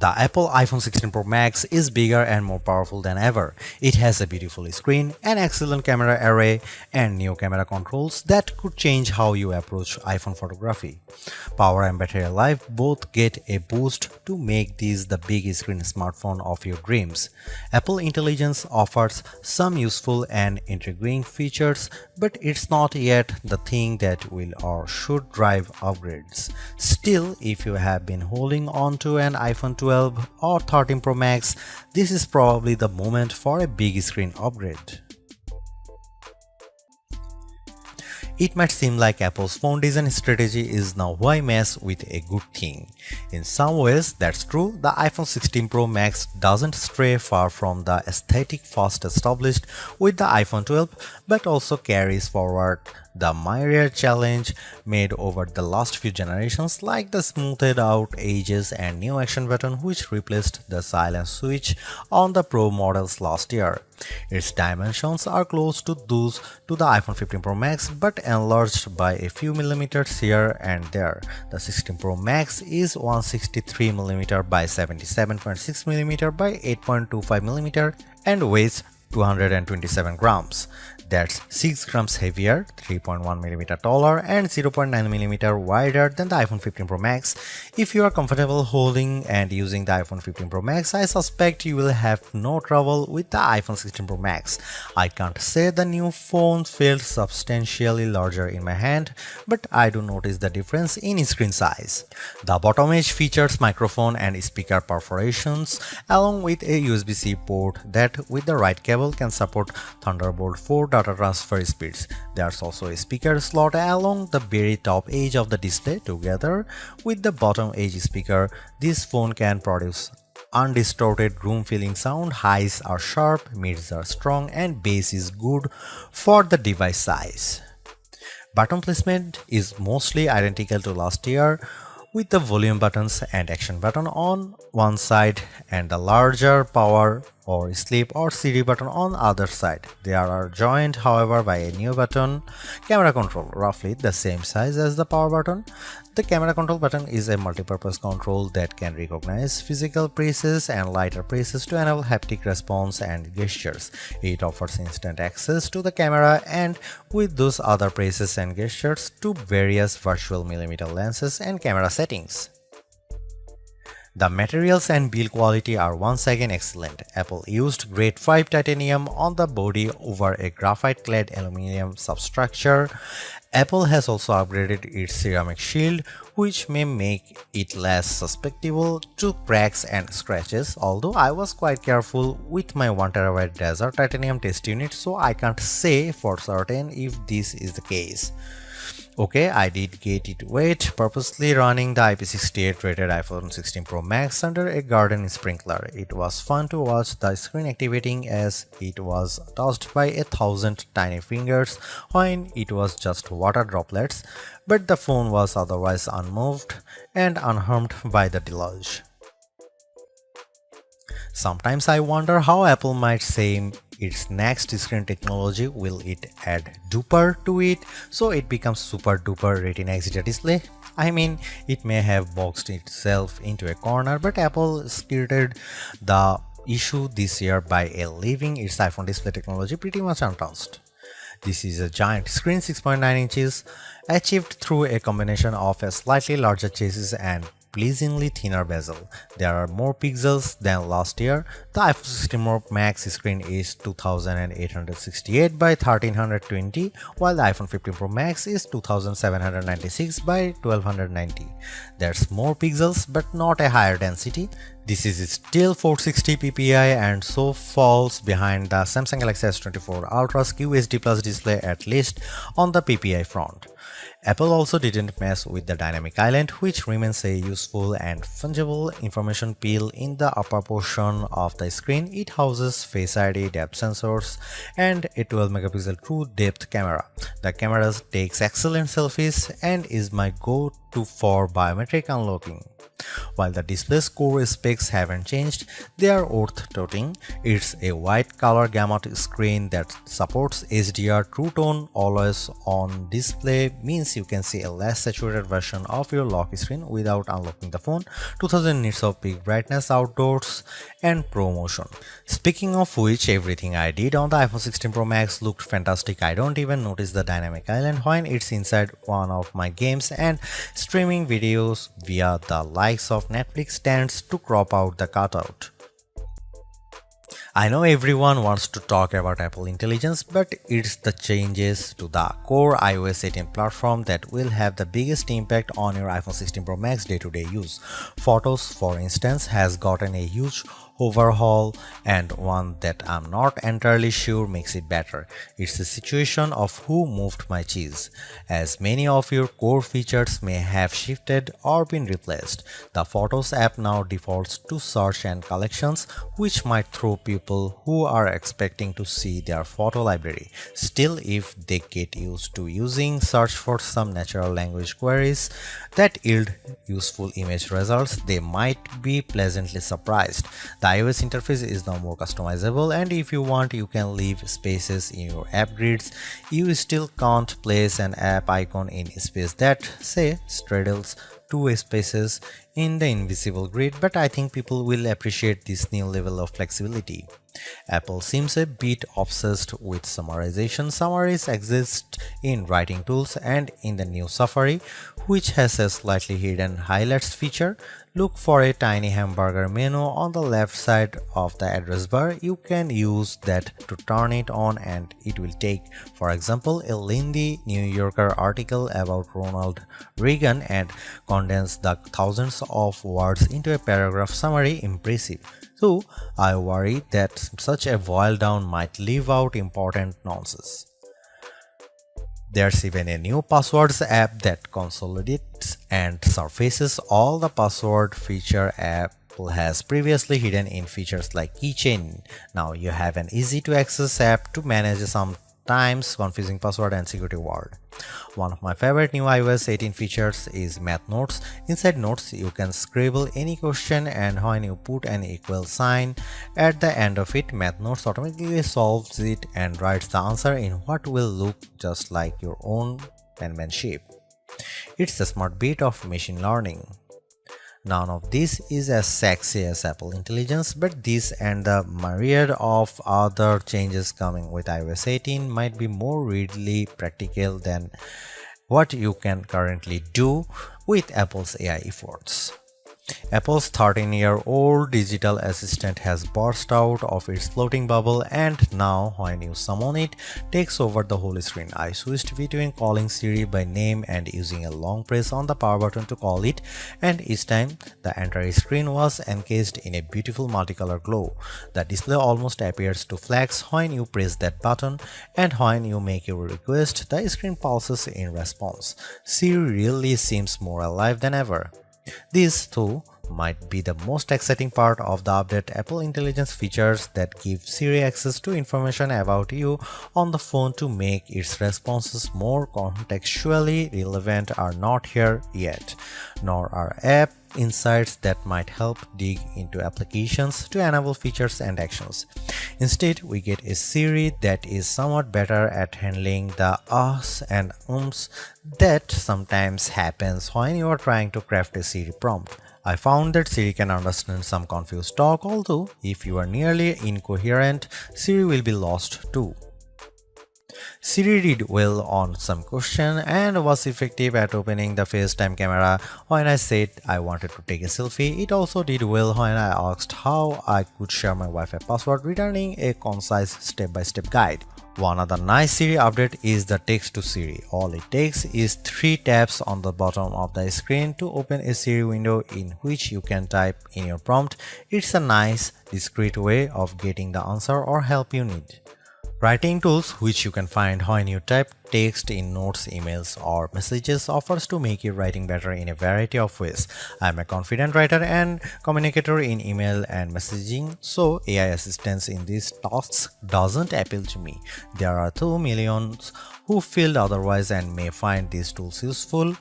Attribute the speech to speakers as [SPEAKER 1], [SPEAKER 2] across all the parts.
[SPEAKER 1] The Apple iPhone 16 Pro Max is bigger and more powerful than ever. It has a beautiful screen, an excellent camera array, and new camera controls that could change how you approach iPhone photography. Power and battery life both get a boost to make this the big screen smartphone of your dreams. Apple Intelligence offers some useful and intriguing features, but it's not yet the thing that will or should drive upgrades. Still, if you have been holding on to an iPhone 12 or 13 Pro Max, this is probably the moment for a big screen upgrade. It might seem like Apple's phone design strategy is now why mess with a good thing. In some ways, that's true. The iPhone 16 Pro Max doesn't stray far from the aesthetic first established with the iPhone 12, but also carries forward the myriad challenge made over the last few generations, like the smoothed out edges and new action button which replaced the silent switch on the Pro models last year. Its dimensions are close to those to the iPhone 15 Pro Max but enlarged by a few millimeters here and there. The 16 Pro Max is 163mm by 77.6mm by 8.25mm and weighs 227 grams. That's 6 grams heavier, 3.1mm taller, and 0.9mm wider than the iPhone 15 Pro Max. If you are comfortable holding and using the iPhone 15 Pro Max, I suspect you will have no trouble with the iPhone 16 Pro Max. I can't say the new phone feels substantially larger in my hand, but I do notice the difference in screen size. The bottom edge features microphone and speaker perforations, along with a USB-C port that, with the right cable, can support Thunderbolt 4 data transfer speeds. There's also a speaker slot along the very top edge of the display. Together with the bottom edge speaker, this phone can produce undistorted room-filling sound. Highs are sharp, mids are strong, and bass is good for the device size. Button placement is mostly identical to last year, with the volume buttons and action button on one side and the larger power or sleep or Siri button on other side. They are joined, however, by a new button, camera control, roughly the same size as the power button. The camera control button is a multi-purpose control that can recognize physical presses and lighter presses to enable haptic response and gestures. It offers instant access to the camera and with those other presses and gestures to various virtual millimeter lenses and camera settings. The materials and build quality are once again excellent. Apple used grade 5 titanium on the body over a graphite-clad aluminum substructure. Apple has also upgraded its ceramic shield, which may make it less susceptible to cracks and scratches, although I was quite careful with my 1TB Desert titanium test unit, so I can't say for certain if this is the case. Okay, I did get it wet, purposely running the IP68 rated iPhone 16 Pro Max under a garden sprinkler. It was fun to watch the screen activating as it was touched by 1,000 tiny fingers when it was just water droplets, but the phone was otherwise unmoved and unharmed by the deluge. Sometimes I wonder how Apple might say its next screen technology. Will it add duper to it so it becomes super duper Retina XDR display? I mean, it may have boxed itself into a corner, but Apple skirted the issue this year by leaving its iPhone display technology pretty much untouched. This is a giant screen 6.9 inches achieved through a combination of a slightly larger chassis and pleasingly thinner bezel. There are more pixels than last year. The iPhone 16 Pro Max screen is 2868 by 1320, while the iPhone 15 Pro Max is 2796 by 1290. There's more pixels but not a higher density. This is still 460 ppi and so falls behind the Samsung Galaxy S24 Ultra's QHD Plus display, at least on the ppi front. Apple also didn't mess with the dynamic island, which remains a useful and fungible information peel in the upper portion of the screen. It houses Face ID, depth sensors, and a 12-megapixel true depth camera. The camera takes excellent selfies and is my go-to for biometric unlocking. While the display's core specs haven't changed, they are worth noting. It's a wide color gamut screen that supports HDR True Tone always on display, means you can see a less saturated version of your lock screen without unlocking the phone, 2000 nits of peak brightness outdoors, and Pro Motion. Speaking of which, everything I did on the iPhone 16 Pro Max looked fantastic. I don't even notice the dynamic island when it's inside one of my games, and streaming videos via the likes of Netflix tends to crop out the cutout. I know everyone wants to talk about Apple Intelligence, but it's the changes to the core iOS 18 platform that will have the biggest impact on your iPhone 16 Pro Max day-to-day use. Photos, for instance, has gotten a huge overhaul, and one that I'm not entirely sure makes it better. It's a situation of who moved my cheese, as many of your core features may have shifted or been replaced. The Photos app now defaults to search and collections, which might throw people who are expecting to see their photo library. Still, if they get used to using search for some natural language queries that yield useful image results, they might be pleasantly surprised. The iOS interface is now more customizable, and if you want, you can leave spaces in your app grids. You still can't place an app icon in space that, say, straddles two spaces in the invisible grid, but I think people will appreciate this new level of flexibility. Apple seems a bit obsessed with summarization. Summaries exist in writing tools and in the new Safari, which has a slightly hidden highlights feature. Look for a tiny hamburger menu on the left side of the address bar. You can use that to turn it on, and it will take, for example, a lengthy New Yorker article about Ronald Reagan and condense the thousands of words into a paragraph summary. Impressive. So I worry that such a boil down might leave out important nonsense. There's even a new passwords app that consolidates and surfaces all the password feature Apple has previously hidden in features like keychain. Now you have an easy to access app to manage sometimes confusing password and security word. One of my favorite new iOS 18 features is Math Notes. Inside Notes, you can scribble any question, and when you put an equal sign at the end of it, Math Notes automatically solves it and writes the answer in what will look just like your own penmanship. It's a smart bit of machine learning. None of this is as sexy as Apple Intelligence, but this and the myriad of other changes coming with iOS 18 might be more readily practical than what you can currently do with Apple's AI efforts. Apple's 13-year-old digital assistant has burst out of its floating bubble, and now when you summon it, takes over the whole screen. I switched between calling Siri by name and using a long press on the power button to call it, and each time the entire screen was encased in a beautiful multicolor glow. The display almost appears to flash when you press that button, and when you make your request, the screen pulses in response. Siri really seems more alive than ever. This, too, might be the most exciting part of the update. Apple Intelligence features that give Siri access to information about you on the phone to make its responses more contextually relevant are not here yet, nor are app insights that might help dig into applications to enable features and actions. Instead, we get a Siri that is somewhat better at handling the ahs and ums that sometimes happens when you are trying to craft a Siri prompt. I found that Siri can understand some confused talk, although if you are nearly incoherent, Siri will be lost too. Siri did well on some question and was effective at opening the FaceTime camera when I said I wanted to take a selfie. It also did well when I asked how I could share my Wi-Fi password, returning a concise step-by-step guide. One other nice Siri update is the text to Siri. All it takes is 3 taps on the bottom of the screen to open a Siri window in which you can type in your prompt. It's a nice, discreet way of getting the answer or help you need. Writing tools, which you can find when you type text in notes, emails, or messages, offers to make your writing better in a variety of ways. I'm a confident writer and communicator in email and messaging, so AI assistance in these tasks doesn't appeal to me. There are 2 million who feel otherwise and may find these tools useful.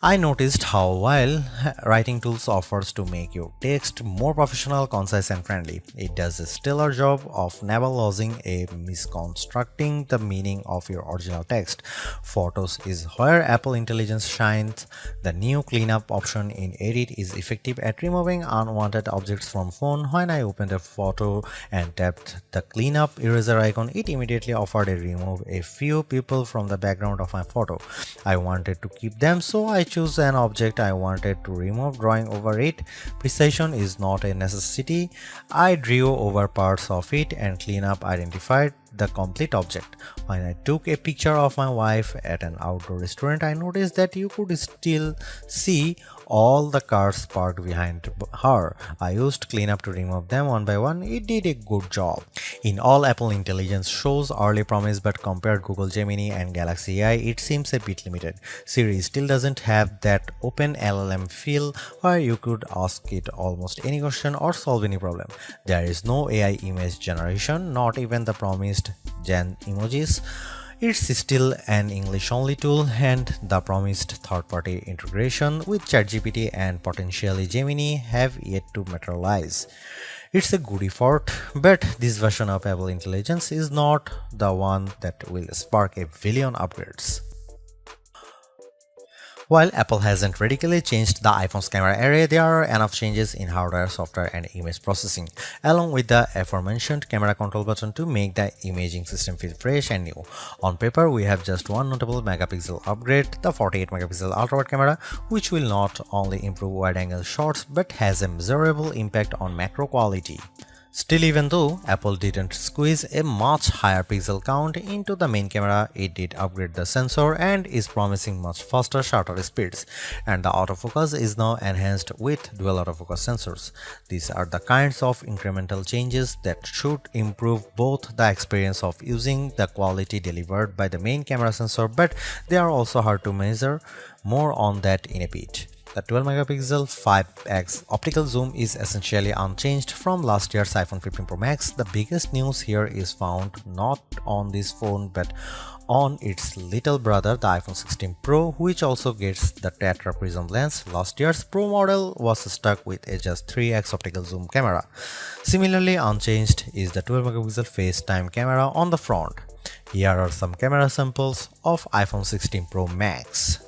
[SPEAKER 1] I noticed how while writing tools offers to make your text more professional, concise and friendly, it does a stellar job of never losing a misconstructing the meaning of your original text. Photos is where Apple Intelligence shines. The new cleanup option in Edit is effective at removing unwanted objects from phone. When I opened a photo and tapped the cleanup eraser icon, it immediately offered to remove a few people from the background of my photo. I wanted to keep them, so I choose an object I wanted to remove, drawing over it. Precision is not a necessity. I drew over parts of it and cleanup identified the complete object. When I took a picture of my wife at an outdoor restaurant, I noticed that you could still see all the cars parked behind her. I used cleanup to remove them one by one. It did a good job. In all, Apple Intelligence shows early promise, but compared Google Gemini and Galaxy AI, it seems a bit limited. Siri still doesn't have that open LLM feel where you could ask it almost any question or solve any problem. There is no AI image generation, not even the promised Gen emojis. It's still an English-only tool, and the promised third-party integration with ChatGPT and potentially Gemini have yet to materialize. It's a good effort, but this version of Apple Intelligence is not the one that will spark a billion upgrades. While Apple hasn't radically changed the iPhone's camera array, there are enough changes in hardware, software, and image processing, along with the aforementioned camera control button to make the imaging system feel fresh and new. On paper, we have just one notable megapixel upgrade, the 48-megapixel ultra-wide camera, which will not only improve wide-angle shots but has a measurable impact on macro quality. Still, even though Apple didn't squeeze a much higher pixel count into the main camera, it did upgrade the sensor and is promising much faster shutter speeds, and the autofocus is now enhanced with dual autofocus sensors. These are the kinds of incremental changes that should improve both the experience of using the quality delivered by the main camera sensor, but they are also hard to measure. More on that in a bit. The 12-megapixel 5x optical zoom is essentially unchanged from last year's iPhone 15 Pro Max. The biggest news here is found not on this phone but on its little brother, the iPhone 16 Pro, which also gets the Tetra Prism lens. Last year's Pro model was stuck with a just 3x optical zoom camera. Similarly unchanged is the 12-megapixel FaceTime camera on the front. Here are some camera samples of iPhone 16 Pro Max.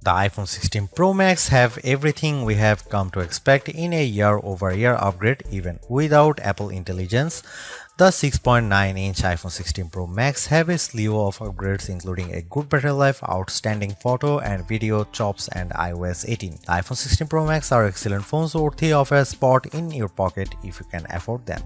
[SPEAKER 1] The iPhone 16 Pro Max have everything we have come to expect in a year-over-year upgrade even without Apple Intelligence. The 6.9-inch iPhone 16 Pro Max have a slew of upgrades including a good battery life, outstanding photo and video chops and iOS 18. The iPhone 16 Pro Max are excellent phones worthy of a spot in your pocket if you can afford them.